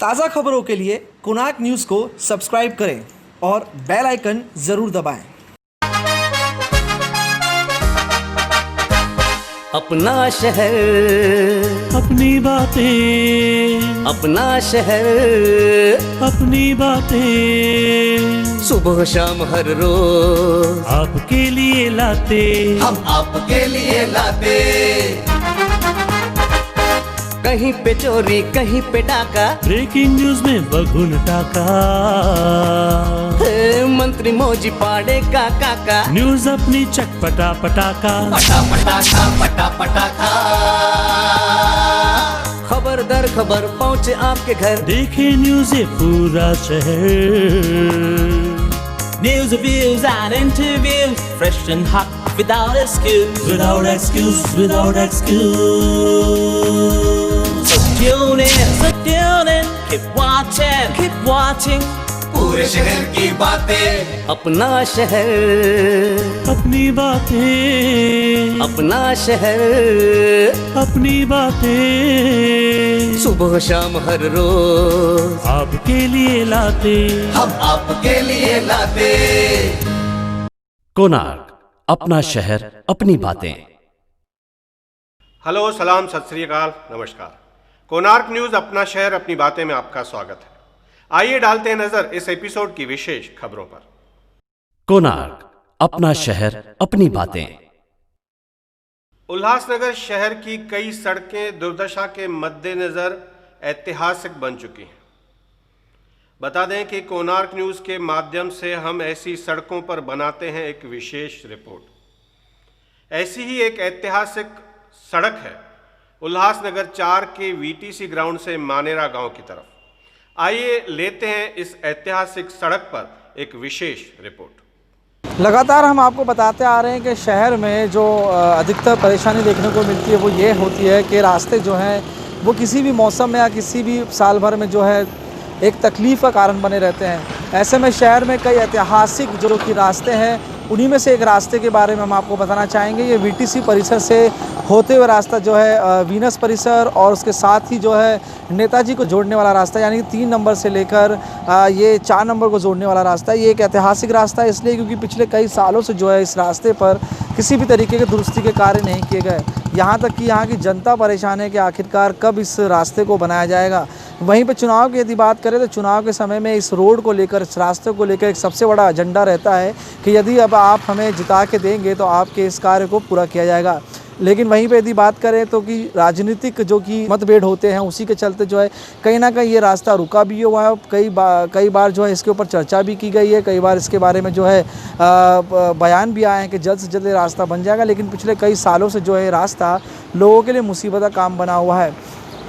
ताज़ा खबरों के लिए कोणार्क न्यूज़ को सब्सक्राइब करें और बेल आइकन ज़रूर दबाएं। अपना शहर, अपनी बातें, अपना शहर, अपनी बातें, सुबह शाम हर रोज आपके लिए लाते, हम आपके लिए लाते। कहीं पे चोरी, कहीं पे डाका, ब्रेकिंग न्यूज में बगुन टाका, मंत्री मौजी पाड़े का काका, न्यूज अपनी चटपटा पटाका, पटा पटाखा पटा पटाखा। खबर दर खबर पहुँचे आपके घर, देखे न्यूज ये पूरा शहर। News, reviews and interviews, fresh and hot, without excuse. Without excuse, without excuse. So tune in, keep watching. पूरे शहर की बातें, अपना शहर, अपनी बातें, अपना शहर, अपनी बातें, सुबह शाम हर रोज आपके लिए लाते, हम आपके लिए लाते। कोणार्क, अपना शहर अपनी बातें। हेलो, सलाम, सत श्री अकाल, नमस्कार। कोणार्क न्यूज़ अपना शहर अपनी बातें में आपका स्वागत है। आइए डालते हैं नजर इस एपिसोड की विशेष खबरों पर। कोणार्क, अपना शहर अपनी बातें। उल्लासनगर शहर की कई सड़कें दुर्दशा के मद्देनजर ऐतिहासिक बन चुकी हैं। बता दें कि कोणार्क न्यूज़ के माध्यम से हम ऐसी सड़कों पर बनाते हैं एक विशेष रिपोर्ट। ऐसी ही एक ऐतिहासिक सड़क है उल्लासनगर 4 के वीटीसी ग्राउंड से मानेरा गांव की तरफ। आइए लेते हैं इस ऐतिहासिक सड़क पर एक विशेष रिपोर्ट। लगातार हम आपको बताते आ रहे हैं कि शहर में जो अधिकतर परेशानी देखने को मिलती है वो ये होती है कि रास्ते जो हैं वो किसी भी मौसम में या किसी भी साल भर में जो है एक तकलीफ़ का कारण बने रहते हैं। ऐसे में शहर में कई ऐतिहासिक जो कि रास्ते हैं, उन्हीं में से एक रास्ते के बारे में हम आपको बताना चाहेंगे। ये वीटीसी परिसर से होते हुए रास्ता जो है वीनस परिसर और उसके साथ ही जो है नेताजी को जोड़ने वाला रास्ता, यानी 3 नंबर से लेकर ये 4 नंबर को जोड़ने वाला रास्ता है। ये एक ऐतिहासिक रास्ता है इसलिए क्योंकि पिछले कई सालों से जो है इस रास्ते पर किसी भी तरीके के दुरुस्ती के कार्य नहीं किए गए। यहाँ तक कि यहाँ की जनता परेशान है कि आखिरकार कब इस रास्ते को बनाया जाएगा। वहीं पे चुनाव की यदि बात करें तो चुनाव के समय में इस रोड को लेकर, इस रास्ते को लेकर एक सबसे बड़ा एजेंडा रहता है कि यदि अब आप हमें जिता के देंगे तो आपके इस कार्य को पूरा किया जाएगा। लेकिन वहीं पे यदि बात करें तो कि राजनीतिक जो कि मतभेद होते हैं उसी के चलते जो है कहीं ना कहीं ये रास्ता रुका भी हुआ है। कई बार जो है इसके ऊपर चर्चा भी की गई है, कई बार इसके बारे में जो है बयान भी आए हैं कि जल्द से जल्द ये रास्ता बन जाएगा। लेकिन पिछले कई सालों से जो है रास्ता लोगों के लिए मुसीबत का काम बना हुआ है।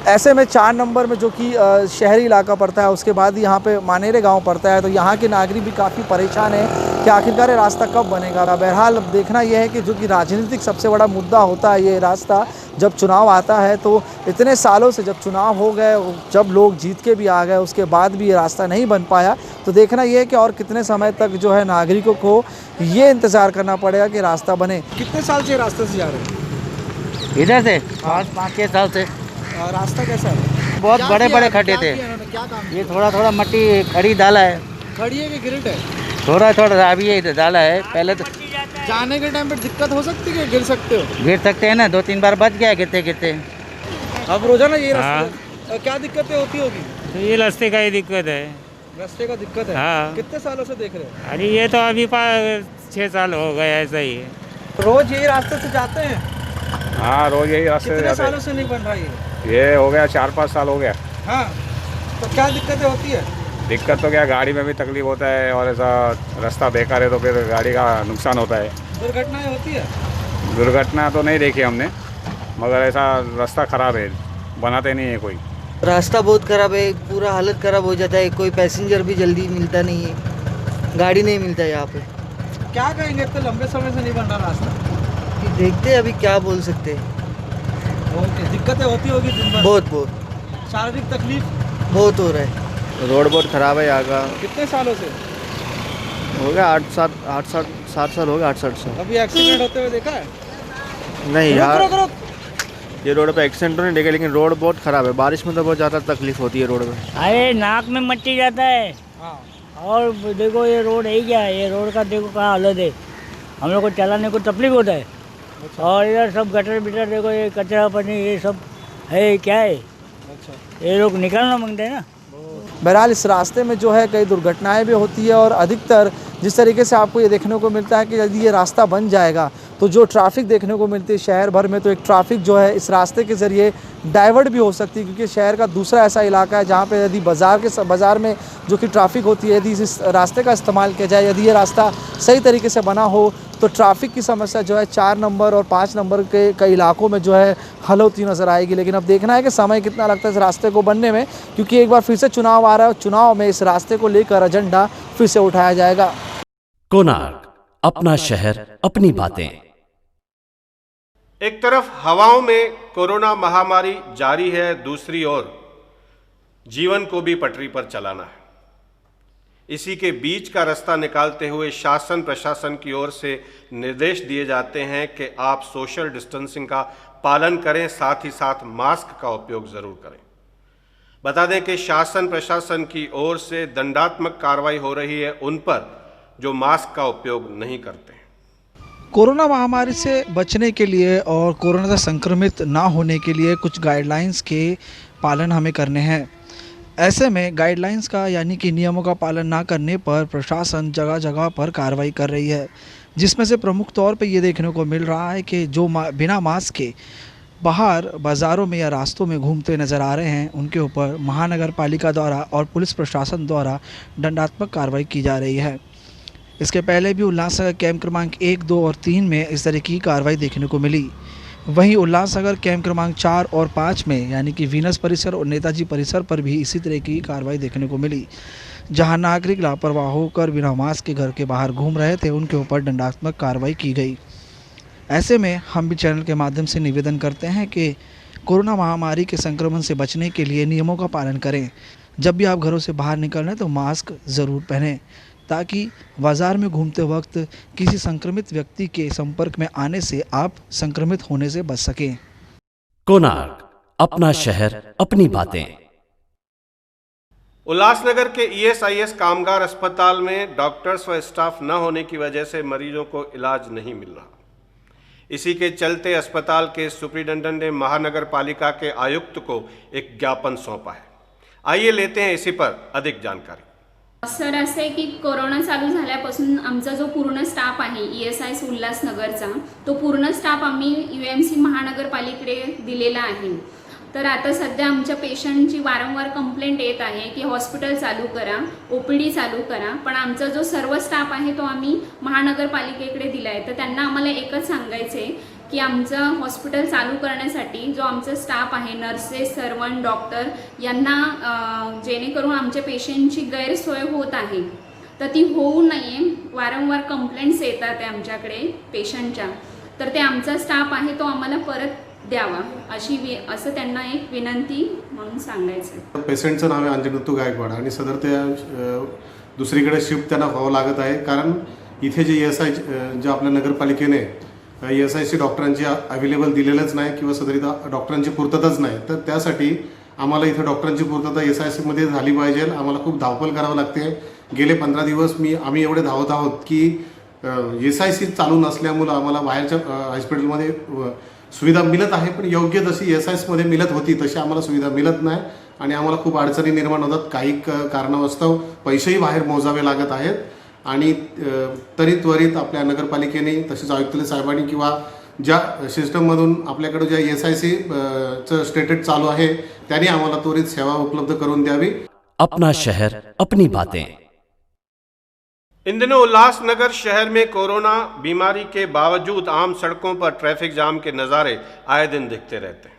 ऐसे में 4 नंबर में जो कि शहरी इलाका पड़ता है, उसके बाद यहाँ पे मानेरे गांव पड़ता है, तो यहाँ के नागरिक भी काफ़ी परेशान है कि आखिरकार ये रास्ता कब बनेगा। बहरहाल अब देखना यह है कि जो कि राजनीतिक सबसे बड़ा मुद्दा होता है ये रास्ता, जब चुनाव आता है तो इतने सालों से जब चुनाव हो गए, जब लोग जीत के भी आ गए, उसके बाद भी ये रास्ता नहीं बन पाया, तो देखना यह है कि और कितने समय तक जो है नागरिकों को ये इंतज़ार करना पड़ेगा कि रास्ता बने। कितने साल से रास्ते से जा रहे हैं? इधर से 5-6 साल से। रास्ता कैसा है? बहुत बड़े बड़े खड्डे थे। क्या काम? ये थोड़ा मट्टी खड़ी डाला है, खड़ी है कि गिरट है? थोड़ा अभी ये डाला है। पहले तो जाने के टाइम पे दिक्कत हो सकती है, गिर सकते हो? गिर सकते हैं ना, 2-3 बार बच गया गिरते। अब रोजाना ये रास्ते क्या दिक्कतें होती होगी? तो ये रास्ते का ही दिक्कत है। रास्ते का दिक्कत है? हाँ। कितने सालों से देख रहे हो? अरे ये तो अभी 6 साल हो गए, ऐसा ही है। रोज यही रास्ते से जाते हैं? हाँ, रोज यही रास्ते से कितने जाते सालों से नहीं बन रहा ये हो गया 4-5 साल हो गया। हाँ, तो क्या दिक्कतें होती है? दिक्कत तो क्या, गाड़ी में भी तकलीफ होता है और ऐसा रास्ता बेकार है तो फिर गाड़ी का नुकसान होता है। दुर्घटनाएं होती है? दुर्घटना तो नहीं देखी हमने, मगर ऐसा रास्ता ख़राब है, बनाते नहीं है कोई। रास्ता बहुत ख़राब है, पूरा हालत ख़राब हो जाता है। कोई पैसेंजर भी जल्दी मिलता नहीं है, गाड़ी नहीं मिलता है यहाँ पे। क्या कहेंगे, इतने लंबे समय से नहीं बन रहा रास्ता? देखते हैं अभी क्या बोल सकते हैं। दिक्कतें होती होगी दिन भर? बहुत शारीरिक तकलीफ बहुत हो रहा है। रोड बहुत ख़राब है यहाँ का। कितने सालों से हो गया? 8-7 साल हो गया। 8-7 साल। अभी एक्सीडेंट होते हुए देखा है? नहीं यार, रुक। ये रोड पे एक्सीडेंट तो नहीं देखे, लेकिन रोड बहुत ख़राब है। बारिश में तो बहुत ज़्यादा तकलीफ होती है रोड पे। अरे नाक में मट्टी जाता है। और देखो ये रोड है क्या, ये रोड का देखो कहाँ हालत है, हम लोग को चलाने को तकलीफ होता है। और इधर सब गटर बिटर देखो, ये कचरा पानी ये सब है, क्या है, ये लोग निकालना मांगते हैं ना। बहरहाल इस रास्ते में जो है कई दुर्घटनाएं भी होती है और अधिकतर जिस तरीके से आपको ये देखने को मिलता है कि यदि ये रास्ता बन जाएगा तो जो ट्रैफिक देखने को मिलती है शहर भर में, तो एक ट्रैफिक जो है इस रास्ते के ज़रिए डाइवर्ट भी हो सकती है, क्योंकि शहर का दूसरा ऐसा इलाका है जहाँ पे यदि बाज़ार में जो कि ट्रैफिक होती है, यदि इस रास्ते का इस्तेमाल किया जाए, यदि ये रास्ता सही तरीके से बना हो तो ट्रैफिक की समस्या जो है 4 नंबर और 5 नंबर के कई इलाकों में जो है हल होती नज़र आएगी। लेकिन अब देखना है कि समय कितना लगता है इस रास्ते को बनने में, क्योंकि एक बार फिर से चुनाव आ रहा है और चुनाव में इस रास्ते को लेकर एजेंडा फिर से उठाया जाएगा। कोणार्क, अपना शहर अपनी बातें। एक तरफ हवाओं में कोरोना महामारी जारी है, दूसरी ओर जीवन को भी पटरी पर चलाना है। इसी के बीच का रास्ता निकालते हुए शासन प्रशासन की ओर से निर्देश दिए जाते हैं कि आप सोशल डिस्टेंसिंग का पालन करें, साथ ही साथ मास्क का उपयोग जरूर करें। बता दें कि शासन प्रशासन की ओर से दंडात्मक कार्रवाई हो रही है उन पर जो मास्क का उपयोग नहीं करते। कोरोना महामारी से बचने के लिए और कोरोना से संक्रमित ना होने के लिए कुछ गाइडलाइंस के पालन हमें करने हैं। ऐसे में गाइडलाइंस का यानी कि नियमों का पालन ना करने पर प्रशासन जगह जगह पर कार्रवाई कर रही है, जिसमें से प्रमुख तौर पे ये देखने को मिल रहा है कि जो बिना मास्क के बाहर बाज़ारों में या रास्तों में घूमते नज़र आ रहे हैं, उनके ऊपर महानगर पालिका द्वारा और पुलिस प्रशासन द्वारा दंडात्मक कार्रवाई की जा रही है। इसके पहले भी उल्लासनगर कैंप क्रमांक 1, 2 और 3 में इस तरह की कार्रवाई देखने को मिली। वहीं उल्लासनगर कैंप क्रमांक 4 और 5 में यानी कि वीनस परिसर और नेताजी परिसर पर भी इसी तरह की कार्रवाई देखने को मिली, जहां नागरिक लापरवाह होकर बिना मास्क के घर के बाहर घूम रहे थे, उनके ऊपर दंडात्मक कार्रवाई की गई। ऐसे में हम भी चैनल के माध्यम से निवेदन करते हैं कि कोरोना महामारी के संक्रमण से बचने के लिए नियमों का पालन करें। जब भी आप घरों से बाहर निकलें तो मास्क ज़रूर पहनें, ताकि बाज़ार में घूमते वक्त किसी संक्रमित व्यक्ति के संपर्क में आने से आप संक्रमित होने से बच सकें। कोणार्क, अपना शहर अपनी बातें। उल्लासनगर के ईएसआईएस कामगार अस्पताल में डॉक्टर्स व स्टाफ न होने की वजह से मरीजों को इलाज नहीं मिल रहा। इसी के चलते अस्पताल के सुप्रिंटेंडेंट ने महानगर पालिका के आयुक्त को एक ज्ञापन सौंपा है। आइए लेते हैं इसी पर अधिक जानकारी। सर, असं आहे की कोरोना चालू झाल्यापासून आमचा जो पूर्ण स्टाफ आहे ईएसआयएस उल्हासनगरचा, तो पूर्ण स्टाफ आम्ही यूएमसी महानगरपालिकेकडे दिलेला आहे। तर आता सध्या आमच्या पेशंटची वारंवार कंप्लेंट येत आहे की हॉस्पिटल चालू करा, ओपीडी चालू करा, पण आमचा जो सर्व स्टाफ आहे तो आम्ही महानगरपालिकेकडे दिला आहे। तर त्यांना आम्हाला एकच सांगायचं आहे की आमचं हॉस्पिटल चालू करण्यासाठी जो आमचा स्टाफ आहे, नर्सेस, सर्वंट, डॉक्टर यांना जेणेकरून आमच्या पेशंटची गैरसोय होत आहे तर ती होऊ नये। वारंवार कंप्लेंट्स येतात आहे आमच्याकडे पेशंटच्या, तर ते आमचा स्टाफ आहे तो आम्हाला परत द्यावा असं त्यांना एक विनंती म्हणून सांगायचं। पेशंटचं नाव आहे अंजनतू गायकवाड आणि सदर त्या दुसरीकडे शिफ्ट त्यांना व्हावं लागत आहे, कारण इथे जे ESI जे आपल्या नगरपालिकेने ESIC डॉक्टरांची अवेलेबल दिलेलंच नाही किंवा सदर इथं डॉक्टरांची पूर्तताच नाही। तर त्यासाठी आम्हाला इथं डॉक्टरांची पूर्तता ESICमध्ये झाली पाहिजे। आम्हाला खूप धावपळ करावं लागते। गेले 15 दिवस आम्ही एवढे धावत आहोत की ESIC चालू नसल्यामुळं आम्हाला बाहेरच्या हॉस्पिटलमध्ये सुविधा मिळत आहे, पण योग्य जशी ESICमध्ये मिळत होती तशी आम्हाला सुविधा मिळत नाही आणि आम्हाला खूप अडचणी निर्माण होतात। काही कारणास्तव पैसेही बाहेर मोजावे लागत आहेत आणि तरी त्वरित आपल्या नगरपालिकेने तसेच आयुक्त साहेबांनी किंवा ज्या सिस्टममधून आपल्याकडे ज्या ESIC स्टेटस चालू आहे त्यांनी आम्हाला त्वरित सेवा उपलब्ध करून द्यावी। अपना शहर अपनी बातें। इन दिनों उल्लासनगर शहर में कोरोना बीमारी के बावजूद आम सड़कों पर ट्रैफिक जाम के नज़ारे आए दिन दिखते रहते हैं।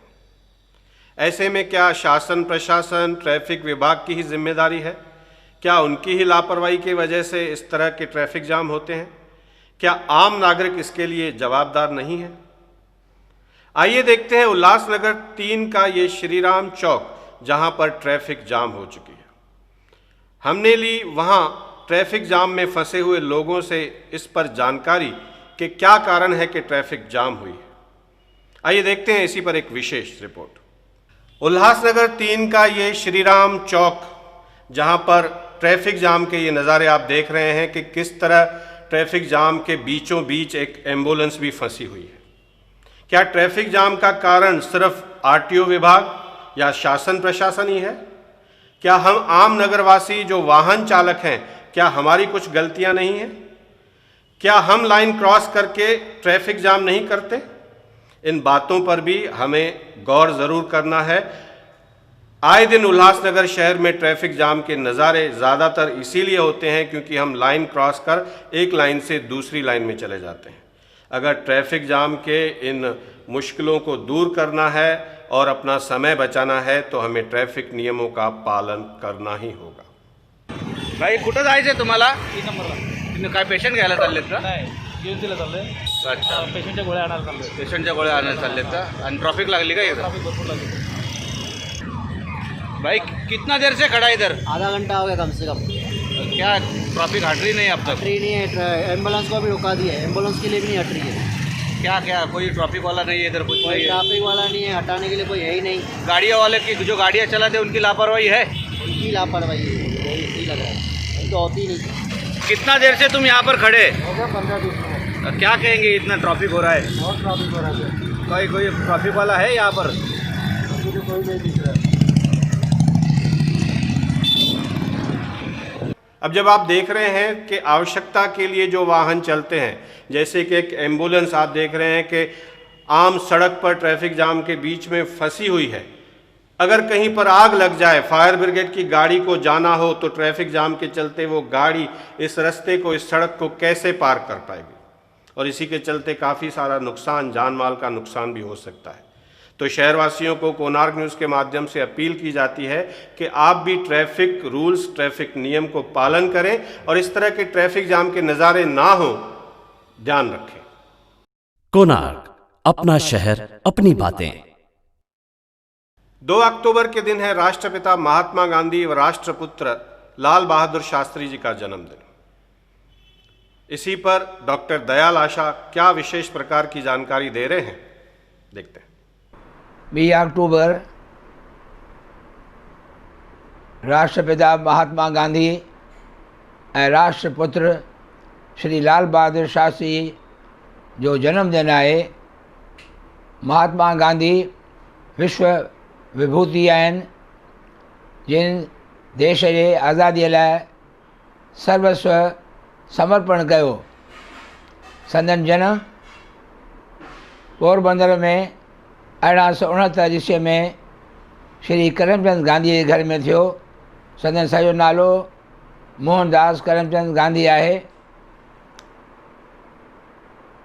ऐसे में क्या शासन प्रशासन ट्रैफिक विभाग की ही जिम्मेदारी है? क्या उनकी ही लापरवाही की वजह से इस तरह के ट्रैफिक जाम होते हैं? क्या आम नागरिक इसके लिए जवाबदार नहीं है? आइए देखते हैं उल्लासनगर 3 का ये श्री राम चौक, जहां पर ट्रैफिक जाम हो चुकी है। हमने ली वहां ट्रैफिक जाम में फंसे हुए लोगों से इस पर जानकारी कि क्या कारण है कि ट्रैफिक जाम हुई है। आइए देखते हैं इसी पर एक विशेष रिपोर्ट। उल्लासनगर 3 का ये श्री राम चौक, जहां पर ट्रैफिक जाम के ये नज़ारे आप देख रहे हैं कि किस तरह ट्रैफिक जाम के बीचों बीच एक एम्बुलेंस भी फंसी हुई है। क्या ट्रैफिक जाम का कारण सिर्फ आरटीओ विभाग या शासन प्रशासन ही है? क्या हम आम नगरवासी जो वाहन चालक हैं, क्या हमारी कुछ गलतियां नहीं हैं? क्या हम लाइन क्रॉस करके ट्रैफिक जाम नहीं करते? इन बातों पर भी हमें गौर ज़रूर करना है। आए दिन उल्लासनगर शहर में ट्रैफिक जाम के नज़ारे ज़्यादातर इसीलिए होते हैं क्योंकि हम लाइन क्रॉस कर एक लाइन से दूसरी लाइन में चले जाते हैं। अगर ट्रैफिक जाम के इन मुश्किलों को दूर करना है और अपना समय बचाना है तो हमें ट्रैफिक नियमों का पालन करना ही होगा। भाई कुठं जायचं तुम्हाला? 3 नंबरला. काय पेशंट घ्यायला चाललेत का? नाही, यूएमसीला चाललोय. अच्छा, पेशंटच्या गोळ्या आणायला चाललोय. पेशंटच्या गोळ्या आणायला चाललेत का? आणि ट्रॉफिक लागली का इधर? ट्रैफिक भरपूर लागली. भाई कितना देर से खड़ा है इधर? आधा घंटा हो गया कम से कम. क्या ट्रॉफिक हट रही नहीं अब तक? हट रही नहीं है, एम्बुलेंस को भी रुका दिया है, एम्बुलेंस के लिए भी नहीं हट रही है. क्या क्या कोई ट्रॉफिक वाला नहीं है इधर? कुछ कोई नहीं है? ट्रैफिक वाला नहीं है, हटाने के लिए कोई है ही नहीं. गाड़ियों वाले की जो गाड़ियाँ चलाते उनकी लापरवाही है? उनकी लापरवाही है, यही लग रहा है. हम तो होती ही नहीं. कितना देर से तुम यहाँ पर खड़े? हो गया 15-20 मिनट. क्या कहेंगे, इतना ट्रॉफिक हो रहा है? बहुत ट्रैफिक हो रहा है. कोई ट्रॉफिक वाला है यहाँ पर? मुझे कोई नहीं दिख रहा है. अब जब आप देख रहे हैं कि आवश्यकता के लिए जो वाहन चलते हैं, जैसे कि एक एम्बुलेंस आप देख रहे हैं कि आम सड़क पर ट्रैफिक जाम के बीच में फंसी हुई है, अगर कहीं पर आग लग जाए, फायर ब्रिगेड की गाड़ी को जाना हो तो ट्रैफिक जाम के चलते वो गाड़ी इस रास्ते को, इस सड़क को कैसे पार कर पाएगी? और इसी के चलते काफ़ी सारा नुकसान, जान माल का नुकसान भी हो सकता है। तो शहरवासियों को कोणार्क न्यूज़ के माध्यम से अपील की जाती है कि आप भी ट्रैफिक रूल्स, ट्रैफिक नियम को पालन करें और इस तरह के ट्रैफिक जाम के नज़ारे ना हो, ध्यान रखें। कोणार्क, अपना शहर, अपनी बातें। 2 अक्टूबर के दिन है राष्ट्रपिता महात्मा गांधी व राष्ट्रपुत्र लाल बहादुर शास्त्री जी का जन्मदिन। इसी पर डॉक्टर दयाल आशा क्या विशेष प्रकार की जानकारी दे रहे हैं, देखते हैं। 2 अक्टूबर राष्ट्रपिता महात्मा गांधी ऐं राष्ट्रपुत्र श्री लाल बहादुर शास्त्री जो जन्मदिन आहे। महात्मा गांधी विश्व विभूति आहिनि जिन देश जे आज़ादीअ लाइ सर्वस्व समर्पण कयो। संदन जनम पोरबंदर में 1869 ईस्वी में श्री करमचंद गांधी जे घर में थियो। संदन सॼो नालो मोहनदास करमचंद गांधी आहे।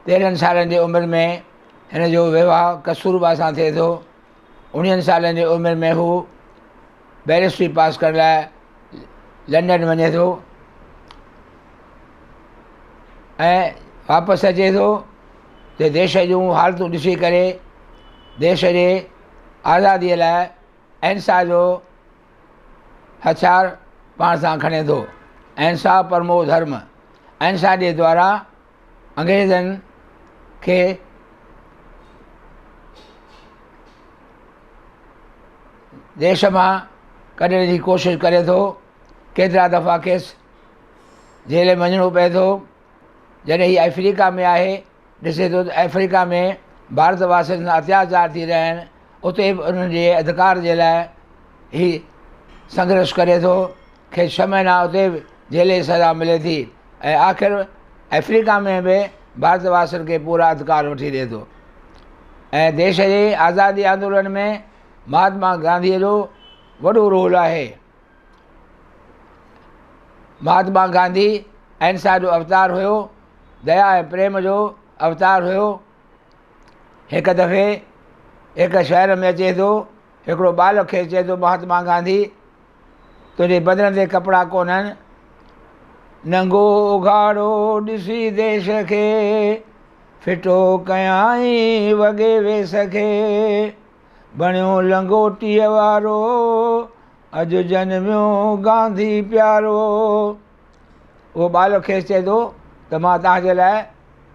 13 सालनि जी उमिरि में हिन जो विवाह कस्तूरबा सां थिए थो। 19 सालनि जी उमिरि में हू बैरिस्ट्री पास करण लाइ लंडन वञे थो ऐं वापसि अचे थो त देश जूं हालतूं ॾिसी करे देश जे आज़ादीअ लाइ अहिंसा जो हथियार पाण सां खणे थो। अहिंसा परमो धर्म। अहिंसा जे द्वारा अंग्रेज़नि खे देश मां कढण जी कोशिशि करे थो। केतिरा दफ़ा खेसि जेल में वञिणो पए थो। जॾहिं हीअ अफ्रीका में आहे, ॾिसे थो त अफ्रीका में भारतवासियुनि सां अत्याचार थी रहिया आहिनि, उते बि उन्हनि जे अधिकार जे लाइ ही संघर्ष करे थो। खेसि 6 महीना उते बि जेल जी सज़ा मिले थी ऐं आख़िर अफ्रीका में बि भारतवासियुनि खे पूरा अधिकार वठी ॾिए थो। ऐं देश जे आज़ादी आंदोलन में महात्मा गांधीअ जो वॾो रोल आहे। महात्मा गांधी अहिंसा जो अवतार हुयो, दया ऐं प्रेम जो अवतार हुयो। हिकु दफ़े हिकु शहर में अचे थो, हिकिड़ो बालक खे चए थो महात्मा गांधी तुंहिंजे बदन ते कपिड़ा कोन्हनि, नंगो उघाड़ो ॾिसी देश खे, फिटो कयाई वॻे वेस खे, बणियो लंगोटीअ वारो अॼु जनमियो गांधी प्यारो। उहो बालक खे चए थो त मां तव्हांजे लाइ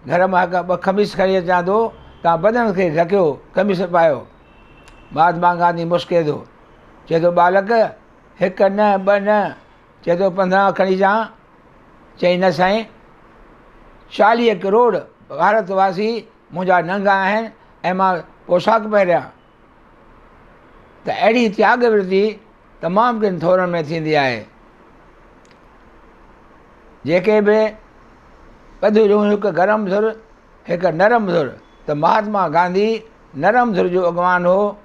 घर मां हिकु 2 खमीस खणी अचां थो, तव्हां बदन खे ढकियो, कमीस पायो। महात्मा गांधी मुस्के थो, चए थो बालक 1 न 2 न, चए थो 15 खणी अचां। चई न साईं, 40 करोड़ भारतवासी मुंहिंजा नंगा आहिनि ऐं मां पोशाक पहिरियां। त अहिड़ी त्याग वृत्ति तमामु किन थोरनि में थींदी आहे। जेके बि ॿधियूं हिकु गरम धुर हिकु नरम धुर, त महात्मा गांधी नरम धुर जो अॻवान हो,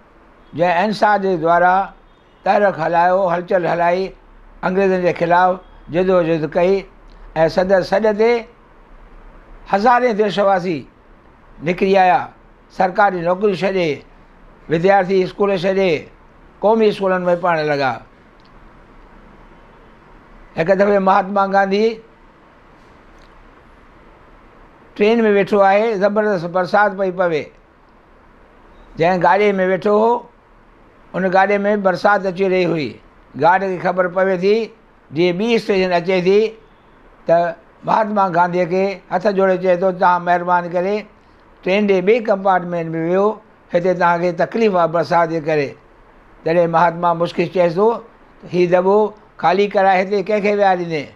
जंहिं अहिंसा जे द्वारा तहरीक हलायो, हलचल हलाई, अंग्रेज़नि जे ख़िलाफ़ु जिदोजहद कई ऐं सदर सॾ ते हज़ारे देशवासी निकिरी आया। सरकारी नौकरी छॾे, विद्यार्थी स्कूल छॾे, क़ौमी स्कूलनि में पढ़णु लॻा। हिकु दफ़े महात्मा गांधी ट्रेन में वेठो आहे, ज़बरदस्त बरसाति पई पवे। जंहिं गाॾीअ में वेठो हो उन गाॾीअ में बरसाति अची रही हुई। गार्ड खे ख़बर पवे थी जीअं ॿी स्टेशन अचे थी त महात्मा गांधीअ खे हथ जोड़े चए थो, तव्हां महिरबानी करे ट्रेन जे ॿिए कंपार्टमेंट में वियो, हिते तव्हांखे तकलीफ़ आहे बरसाति जे करे। तॾहिं महात्मा मुश्किल चएसि थो, हीउ दॿो ख़ाली कराए हिते कंहिंखे विहारींदे।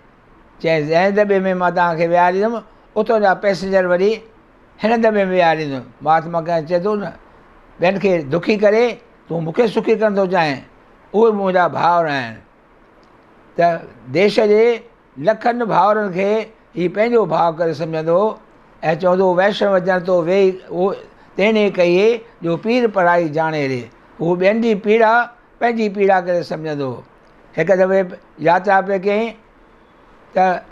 चए जंहिं दॿे में मां तव्हांखे विहारींदुमि उतां जा पैसेंजर वरी हिन दॿे में विहारींदुमि। महात्मा गांधी चए थो न, ॿियनि खे दुखी करे तूं मूंखे सुखी करणु थो चाहें, उहे मुंहिंजा भाउर आहिनि। त देश जे लखनि भाउरनि खे हीउ पंहिंजो भाउ करे सम्झंदो ऐं चवंदो वैष्णव जन तो वेही उहो तेने कहिए जो पीर पढ़ाई जाने रे। उहो ॿियनि जी पीड़ा पंहिंजी पीड़ा करे सम्झंदो। हिकु दफ़े यात्रा पिए कयईं त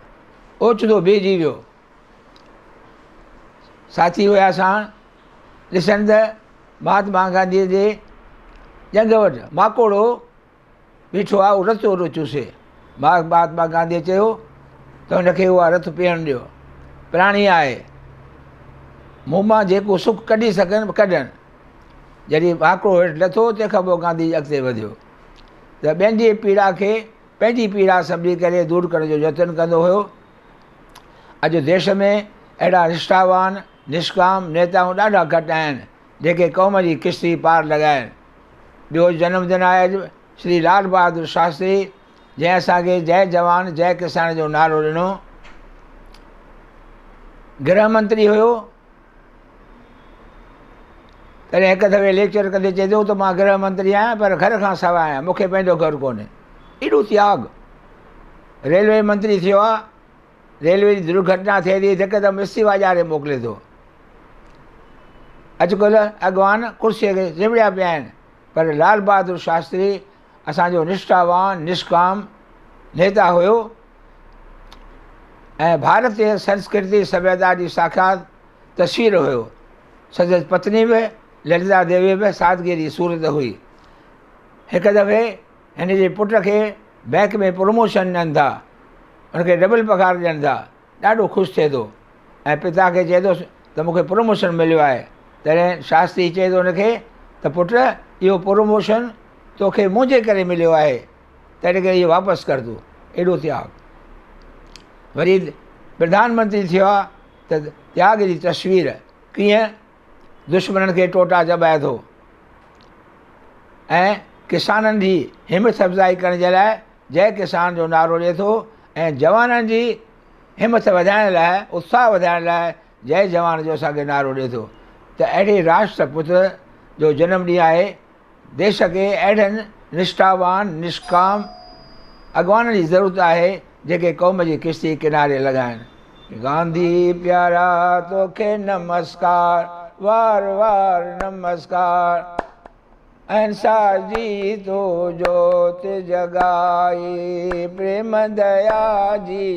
ओचितो बीहजी वियो। साथी हुया साण, ॾिसनि त महात्मा गांधीअ जे जंग वटि माकोड़ो बीठो आहे, उहो रतो थो चूसे। महात्मा गांधीअ चयो त हुनखे उहा रत पीअणु ॾियो। प्राणी आहे, मुंहुं मां जेको सुख कढी सघनि कढनि। जॾहिं माकोड़ो हेठि लथो तंहिंखां पोइ गांधी अॻिते वधियो। त ॿियनि जी पीड़ा खे पंहिंजी पीड़ा सम्झी करे दूरि करण जो यत्न कंदो हुयो। अॼु देश में अहिड़ा निष्ठावान निष्काम नेताऊं ॾाढा घटि आहिनि जेके क़ौम जी किश्ती पार लॻाइनि। ॿियो जनमदिन आहे अॼु श्री लाल बहादुर शास्त्री, जंहिं असांखे जय जवान जय किसान जो नारो ॾिनो। गृह मंत्री हुयो, तॾहिं हिकु दफ़े लेक्चर कंदे चए थो त मां गृह मंत्री आहियां पर घर खां सवाइ आहियां, मूंखे पंहिंजो घरु कोन्हे। एॾो त्याग। रेलवे मंत्री थियो आहे, रेलवे जी दुर्घटना थिए थी हिकदमि इस्तीफ़ा ॾियारे मोकिले थो। अॼुकल्ह अॻवान कुर्सीअ खे ज़िमड़िया पिया आहिनि, पर लाल बहादुर शास्त्री असांजो निष्ठावान निष्काम नेता हुयो ऐं भारतीय संस्कृति सभ्यता जी साक्षात तस्वीर हुयो। संदसि पत्नी बि ललिता देवी बि सादगीअ जी सूरत हुई। हिकु दफ़े हिन जे पुट खे बैंक में प्रमोशन ॾियनि था, हुनखे डबल पघार ॾियनि था, ॾाढो ख़ुशि थिए थो ऐं पिता खे चए थो त मूंखे प्रमोशन मिलियो आहे। तॾहिं शास्त्री चए थो हुनखे त पुटु इहो प्रमोशन तोखे मुंहिंजे करे मिलियो आहे, तॾहिं करे इहो वापसि कर तूं। एॾो त्याग। वरी प्रधानमंत्री थियो आहे त त्याग जी तस्वीर कीअं दुश्मननि खे टोटा चॿाए थो ऐं किसाननि जी हिमत अफ़ज़ाई करण जे लाइ जय किसान जो नारो ॾिए थो ऐं जवाननि जी हिमत वधाइण लाइ उत्साह वधाइण लाइ जय जवान जो असांखे नारो ॾिए थो। त अहिड़े राष्ट्रपुत्र जो जनम ॾींहुं आहे। देश खे अहिड़नि निष्ठावान निष्काम अॻवाननि जी ज़रूरत आहे जेके क़ौम जी किश्ती किनारे लॻाइनि। गांधी प्यारा तोखे नमस्कार, वार वार नमस्कार। अहिंसा जी तो जोत जगाई, प्रेम दया जी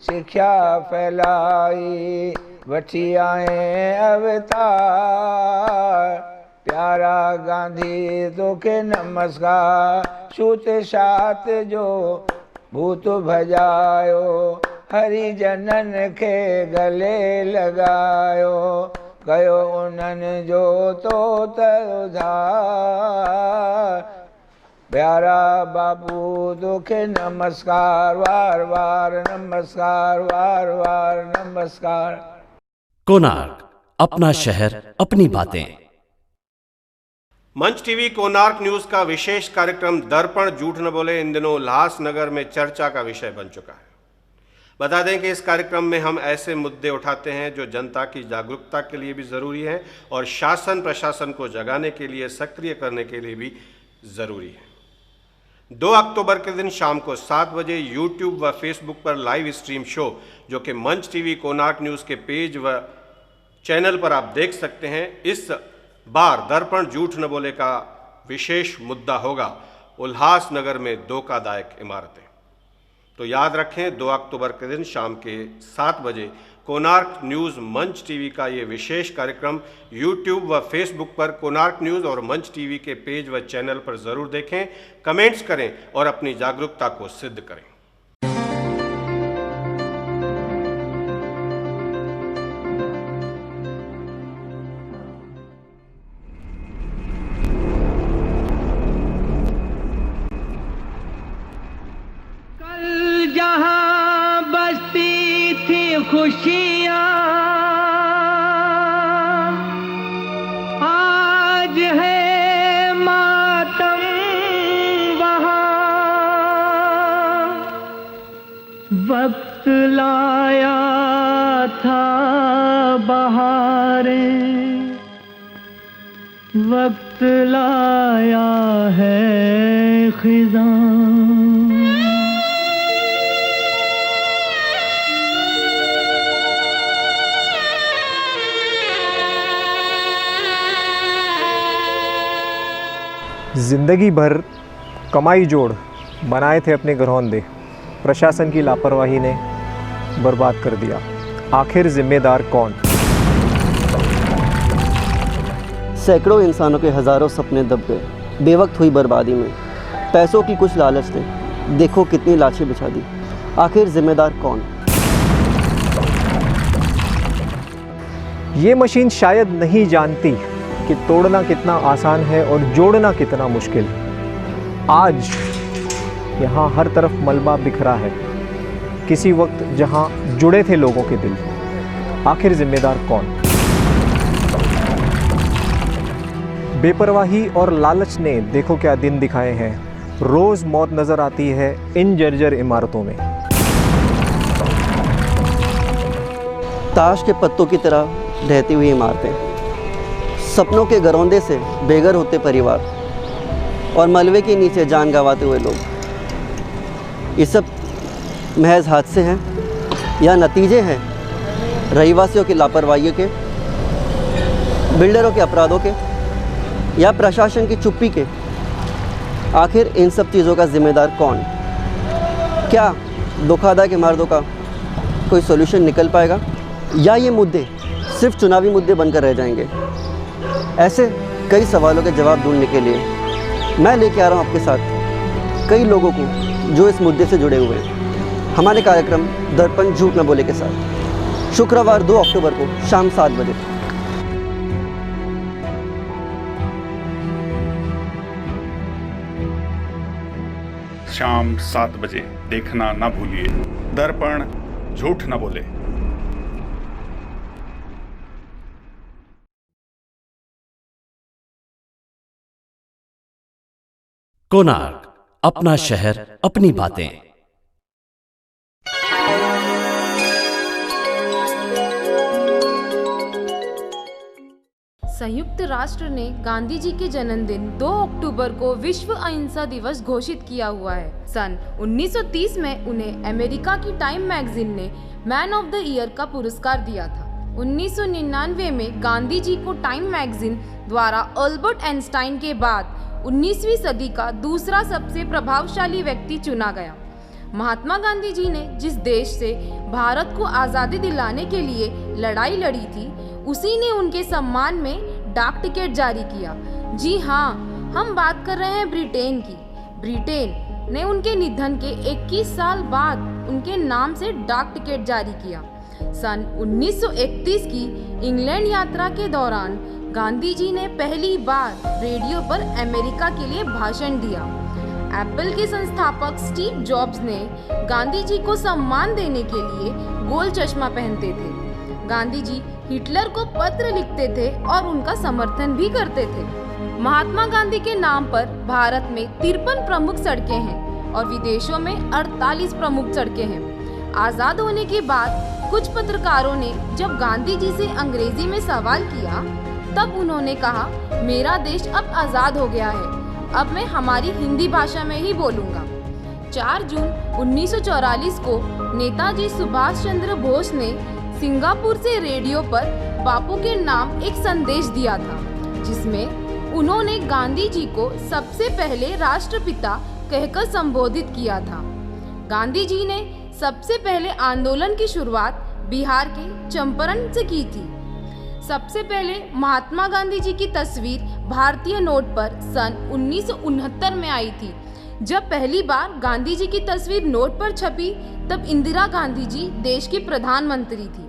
शिक्षा फैलाई। वठी आए अवतार, प्यारा गांधी तोखे नमस्कार। छूत छात जो भूत भॼायो, हरिजननि खे गले लॻायो। कयो उन्हनि जो तो त उधार, प्यारा बाबू तोखे नमस्कार, वार वार नमस्कार, वार वार नमस्कार। कोणार्क अपना शहर, अपनी बातें। मंच टीवी कोणार्क न्यूज का विशेष कार्यक्रम दर्पण झूठ न बोले इन दिनों उल्लासनगर में चर्चा का विषय बन चुका है। बता दें कि इस कार्यक्रम में हम ऐसे मुद्दे उठाते हैं जो जनता की जागरूकता के लिए भी जरूरी है और शासन प्रशासन को जगाने के लिए, सक्रिय करने के लिए भी जरूरी है। 2 अक्टूबर के दिन शाम को 7 बजे यूट्यूब व फेसबुक पर लाइव स्ट्रीम शो, जो कि मंच टीवी कोणार्क न्यूज के पेज व चैनल पर आप देख सकते हैं। इस बार दर्पण झूठ न बोले का विशेष मुद्दा होगा उल्लासनगर में धोखादायक इमारतें। तो याद रखें, 2 अक्टूबर के दिन शाम के 7 बजे कोणार्क न्यूज मंच टीवी का ये विशेष कार्यक्रम यूट्यूब व फेसबुक पर कोणार्क न्यूज और मंच टीवी के पेज व चैनल पर जरूर देखें, कमेंट्स करें और अपनी जागरूकता को सिद्ध करें। जहाँ बसती थी खुशियाँ, आज है मातम वहाँ। वक्त लाया था बहारें, वक्त लाया है खिज़ां। जिंदगी भर कमाई जोड़ बनाए थे अपने घरौंदे, प्रशासन की लापरवाही ने बर्बाद कर दिया। आखिर जिम्मेदार कौन? सैकड़ों इंसानों के हज़ारों सपने दब गए बेवक्त हुई बर्बादी में। पैसों की कुछ लालच ने देखो कितनी लाशें बिछा दी। आखिर जिम्मेदार कौन? ये मशीन शायद नहीं जानती कि तोड़ना कितना आसान है और जोड़ना कितना मुश्किल। आज यहाँ हर तरफ मलबा बिखरा है, किसी वक्त जहाँ जुड़े थे लोगों के दिल। आखिर जिम्मेदार कौन? बेपरवाही और लालच ने देखो क्या दिन दिखाए हैं। रोज़ मौत नज़र आती है इन जर्जर इमारतों में। ताश के पत्तों की तरह ढहती हुई इमारतें, सपनों के घरौंदे से बेघर होते परिवार और मलबे के नीचे जान गंवाते हुए लोग। ये सब महज हादसे हैं या नतीजे हैं रहीवासियों की लापरवाही के, बिल्डरों के अपराधों के, या प्रशासन की चुप्पी के? आखिर इन सब चीज़ों का जिम्मेदार कौन? क्या धोखाधड़ी के मार्गों का कोई सॉल्यूशन निकल पाएगा या ये मुद्दे सिर्फ चुनावी मुद्दे बनकर रह जाएंगे? ऐसे कई सवालों के जवाब ढूंढने के लिए मैं लेके आ रहा हूँ आपके साथ कई लोगों को जो इस मुद्दे से जुड़े हुए हैं, हमारे कार्यक्रम दर्पण झूठ न बोले के साथ, शुक्रवार 2 अक्टूबर को शाम 7 बजे। शाम 7 बजे देखना ना भूलिए दर्पण झूठ न बोले। कोणार्क, अपना शहर, अपनी बातें। संयुक्त राष्ट्र ने गांधी जी के जन्मदिन 2 अक्टूबर को विश्व अहिंसा दिवस घोषित किया हुआ है। सन 1930 में उन्हें अमेरिका की टाइम मैगजीन ने मैन ऑफ द ईयर का पुरस्कार दिया था। 1999 में गांधी जी को टाइम मैगजीन द्वारा अल्बर्ट आइंस्टाइन के बाद 19वीं सदी का दूसरा सबसे प्रभावशाली व्यक्ति चुना गया। महात्मा गांधी जी ने जिस देश से भारत को आज़ादी दिलाने के लिए लड़ाई लड़ी थी, उसी ने उनके सम्मान में डाक टिकट जारी किया। जी हाँ, हम बात कर रहे हैं ब्रिटेन की। ब्रिटेन ने उनके निधन के 21 साल बाद उनके नाम से डाक टिकट जारी किया। सन 1931 की इंग्लैंड यात्रा के दौरान गांधी जी ने पहली बार रेडियो पर अमेरिका के लिए भाषण दिया। एप्पल के संस्थापक स्टीव जॉब्स ने गांधी जी को सम्मान देने के लिए गोल चश्मा पहनते थे। गांधी जी हिटलर को पत्र लिखते थे और उनका समर्थन भी करते थे। महात्मा गांधी के नाम पर भारत में 53 प्रमुख सड़कें हैं और विदेशों में 48 प्रमुख सड़कें हैं। आजाद होने के बाद कुछ पत्रकारों ने जब गांधी जी से अंग्रेजी में सवाल किया, तब उन्होंने कहा, मेरा देश अब आजाद हो गया है, अब मैं हमारी हिंदी भाषा में ही बोलूंगा। 4 जून 1944 को नेताजी सुभाष चंद्र बोस ने सिंगापुर से रेडियो पर बापू के नाम एक संदेश दिया था, जिसमें उन्होंने गांधी जी को सबसे पहले राष्ट्रपिता कहकर संबोधित किया था। गांधी जी ने सबसे पहले आंदोलन की शुरुआत बिहार के चंपारण से की थी। सबसे पहले महात्मा गांधी जी की तस्वीर भारतीय नोट पर सन 1969 में आई थी। जब पहली बार गांधी जी की तस्वीर नोट पर छपी, तब इंदिरा गांधी जी देश की प्रधानमंत्री थी।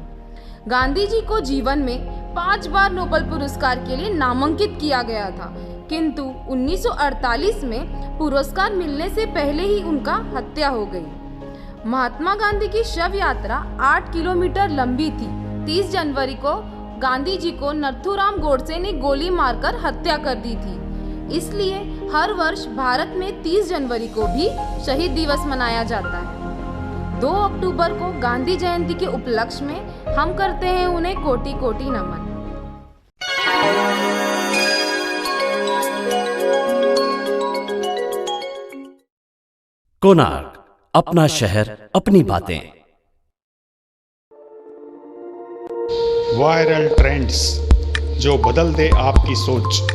गांधी जी को जीवन में 5 बार नोबेल पुरस्कार के लिए नामांकित किया गया था, किंतु 1948 में पुरस्कार मिलने से पहले ही उनका हत्या हो गई। महात्मा गांधी की शव यात्रा 8 किलोमीटर लंबी थी। 30 जनवरी को गांधी जी को नथुराम गोडसे ने गोली मारकर हत्या कर दी थी। इसलिए हर वर्ष भारत में 30 जनवरी को भी शहीद दिवस मनाया जाता है। 2 अक्टूबर को गांधी जयंती के उपलक्ष्य में हम करते हैं उन्हें कोटि कोटि नमन। कोणार्क, अपना शहर, अपनी बातें। वायरल ट्रेंड्स जो बदल दे आपकी सोच।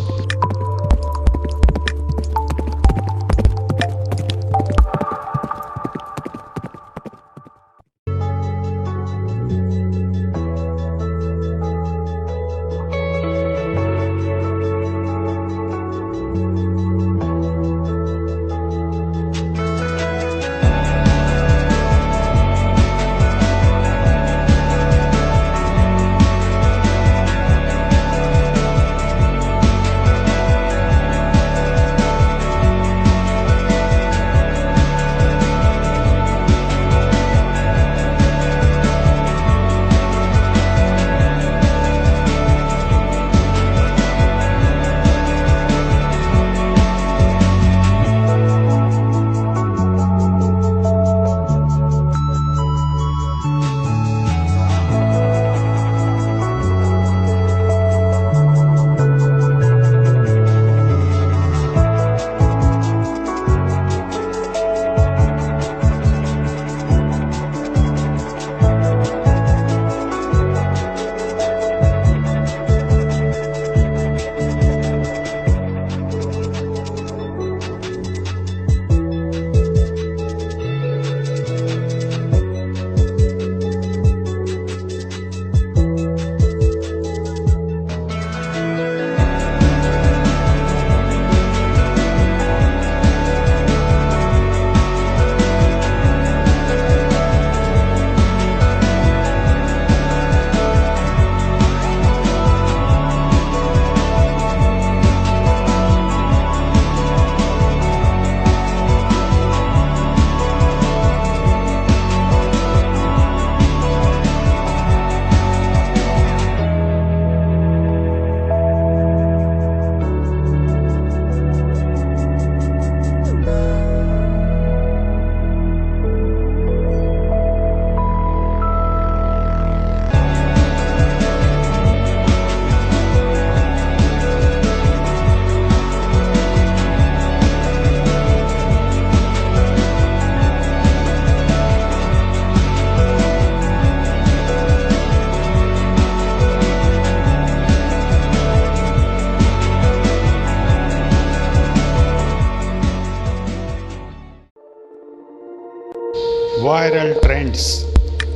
वायरल ट्रेंड्स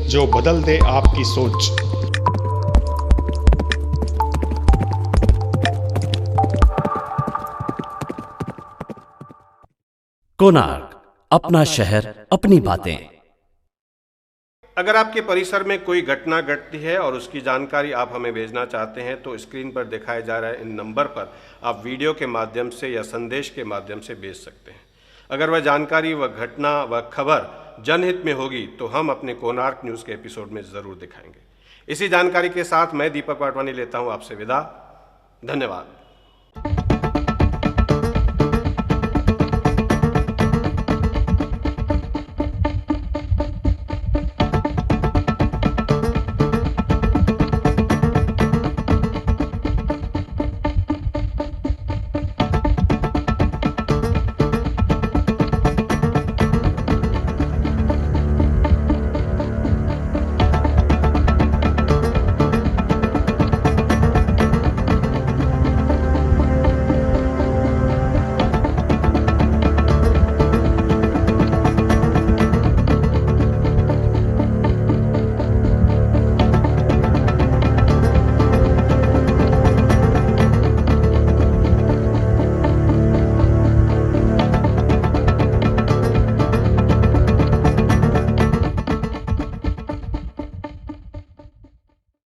जो बदल दे आपकी सोच। कोणार्क, अपना शहर, अपनी बातें। अगर आपके परिसर में कोई घटना घटती है और उसकी जानकारी आप हमें भेजना चाहते हैं तो स्क्रीन पर दिखाए जा रहे इन नंबर पर आप वीडियो के माध्यम से या संदेश के माध्यम से भेज सकते हैं। अगर वह जानकारी, वह घटना, वह खबर जनहित में होगी तो हम अपने कोणार्क न्यूज़ के एपिसोड में ज़रूर दिखाएंगे। इसी जानकारी के साथ मैं दीपक वाटवानी लेता हूं आपसे विदा। धन्यवाद।